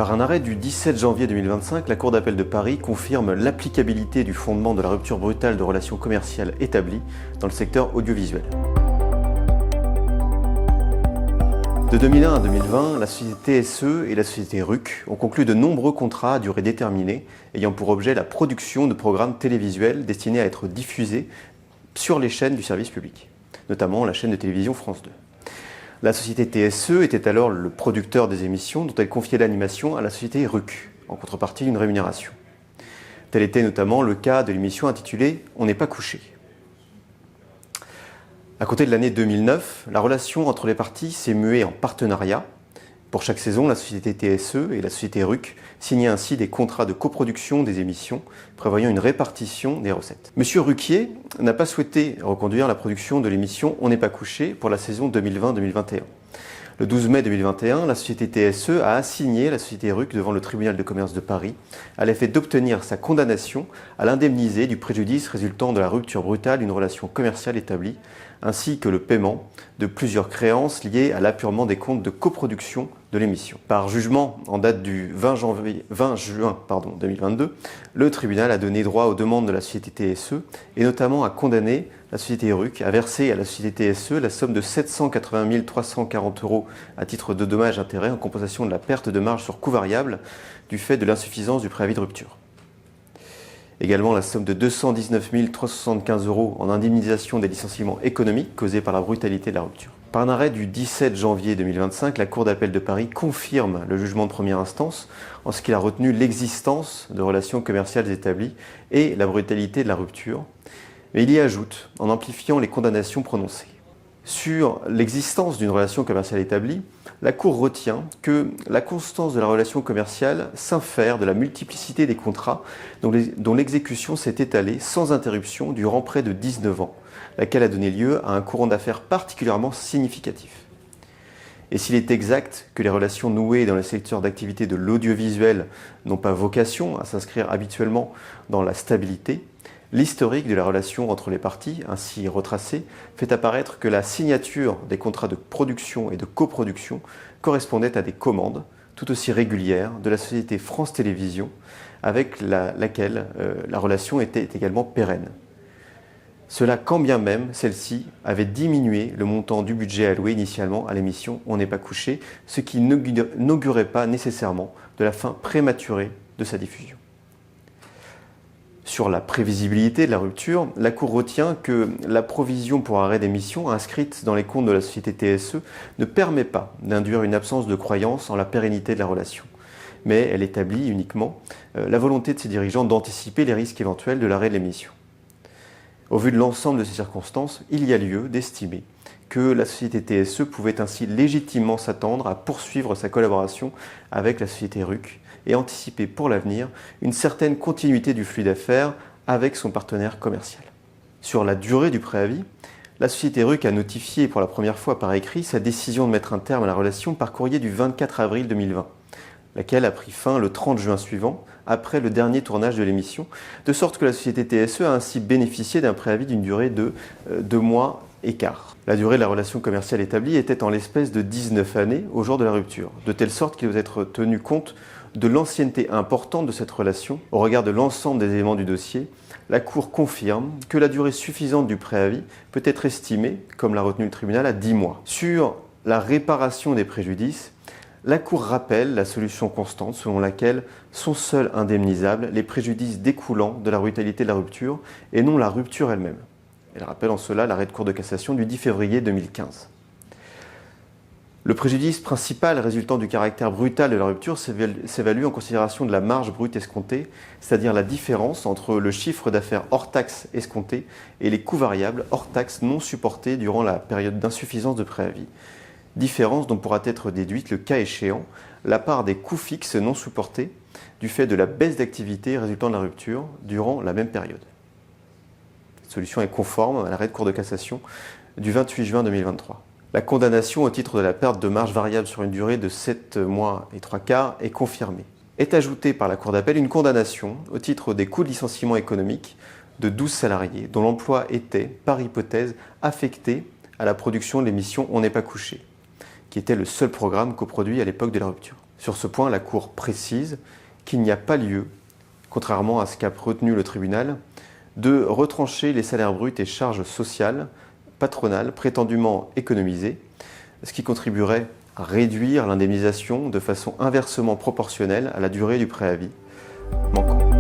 Par un arrêt du 17 janvier 2025, la Cour d'appel de Paris confirme l'applicabilité du fondement de la rupture brutale de relations commerciales établies dans le secteur audiovisuel. De 2001 à 2020, la société TSE et la société RUC ont conclu de nombreux contrats à durée déterminée ayant pour objet la production de programmes télévisuels destinés à être diffusés sur les chaînes du service public, notamment la chaîne de télévision France 2. La société TSE était alors le producteur des émissions dont elle confiait l'animation à la société RUC, en contrepartie d'une rémunération. Tel était notamment le cas de l'émission intitulée « On n'est pas couché ». À compter de l'année 2009, la relation entre les parties s'est muée en partenariat. Pour chaque saison, la société TSE et la société RUC signaient ainsi des contrats de coproduction des émissions, prévoyant une répartition des recettes. Monsieur Ruquier n'a pas souhaité reconduire la production de l'émission On n'est pas couché pour la saison 2020-2021. Le 12 mai 2021, la société TSE a assigné la société RUC devant le tribunal de commerce de Paris à l'effet d'obtenir sa condamnation à l'indemniser du préjudice résultant de la rupture brutale d'une relation commerciale établie, ainsi que le paiement de plusieurs créances liées à l'apurement des comptes de coproduction de l'émission. Par jugement en date du 20 juin 2022, le tribunal a donné droit aux demandes de la société TSE et notamment a condamné la société RUC à verser à la société TSE la somme de 780 340 € à titre de dommages-intérêts en compensation de la perte de marge sur coût variable du fait de l'insuffisance du préavis de rupture. Également la somme de 219 375 € en indemnisation des licenciements économiques causés par la brutalité de la rupture. Par un arrêt du 17 janvier 2025, la Cour d'appel de Paris confirme le jugement de première instance en ce qu'il a retenu l'existence de relations commerciales établies et la brutalité de la rupture, mais il y ajoute en amplifiant les condamnations prononcées. Sur l'existence d'une relation commerciale établie, la Cour retient que la constance de la relation commerciale s'infère de la multiplicité des contrats dont l'exécution s'est étalée sans interruption durant près de 19 ans, laquelle a donné lieu à un courant d'affaires particulièrement significatif. Et s'il est exact que les relations nouées dans le secteur d'activité de l'audiovisuel n'ont pas vocation à s'inscrire habituellement dans la stabilité, l'historique de la relation entre les parties, ainsi retracé, fait apparaître que la signature des contrats de production et de coproduction correspondait à des commandes, tout aussi régulières, de la société France Télévisions, avec laquelle la relation était également pérenne. Cela quand bien même celle-ci avait diminué le montant du budget alloué initialement à l'émission On n'est pas couché, ce qui n'augurait pas nécessairement de la fin prématurée de sa diffusion. Sur la prévisibilité de la rupture, la Cour retient que la provision pour arrêt d'émission inscrite dans les comptes de la société TSE ne permet pas d'induire une absence de croyance en la pérennité de la relation, mais elle établit uniquement la volonté de ses dirigeants d'anticiper les risques éventuels de l'arrêt de l'émission. Au vu de l'ensemble de ces circonstances, il y a lieu d'estimer que la société TSE pouvait ainsi légitimement s'attendre à poursuivre sa collaboration avec la société RUC et anticiper pour l'avenir une certaine continuité du flux d'affaires avec son partenaire commercial. Sur la durée du préavis, la société RUC a notifié pour la première fois par écrit sa décision de mettre un terme à la relation par courrier du 24 avril 2020, laquelle a pris fin le 30 juin suivant, après le dernier tournage de l'émission, de sorte que la société TSE a ainsi bénéficié d'un préavis d'une durée de 2 mois et quart. La durée de la relation commerciale établie était en l'espèce de 19 années au jour de la rupture, de telle sorte qu'il doit être tenu compte de l'ancienneté importante de cette relation. Au regard de l'ensemble des éléments du dossier, la Cour confirme que la durée suffisante du préavis peut être estimée, comme l'a retenu le tribunal, à 10 mois. Sur la réparation des préjudices, la Cour rappelle la solution constante selon laquelle sont seuls indemnisables les préjudices découlant de la brutalité de la rupture et non la rupture elle-même. Elle rappelle en cela l'arrêt de Cour de cassation du 10 février 2015. Le préjudice principal résultant du caractère brutal de la rupture s'évalue en considération de la marge brute escomptée, c'est-à-dire la différence entre le chiffre d'affaires hors taxe escompté et les coûts variables hors taxe non supportés durant la période d'insuffisance de préavis. Différence dont pourra être déduite, le cas échéant, la part des coûts fixes non supportés du fait de la baisse d'activité résultant de la rupture durant la même période. Cette solution est conforme à l'arrêt de Cour de cassation du 28 juin 2023. La condamnation au titre de la perte de marge variable sur une durée de 7 mois et 3 quarts est confirmée. Est ajoutée par la Cour d'appel une condamnation au titre des coûts de licenciement économique de 12 salariés dont l'emploi était, par hypothèse, affecté à la production de l'émission On n'est pas couché, qui était le seul programme coproduit à l'époque de la rupture. Sur ce point, la Cour précise qu'il n'y a pas lieu, contrairement à ce qu'a retenu le tribunal, de retrancher les salaires bruts et charges sociales patronales prétendument économisées, ce qui contribuerait à réduire l'indemnisation de façon inversement proportionnelle à la durée du préavis manquant.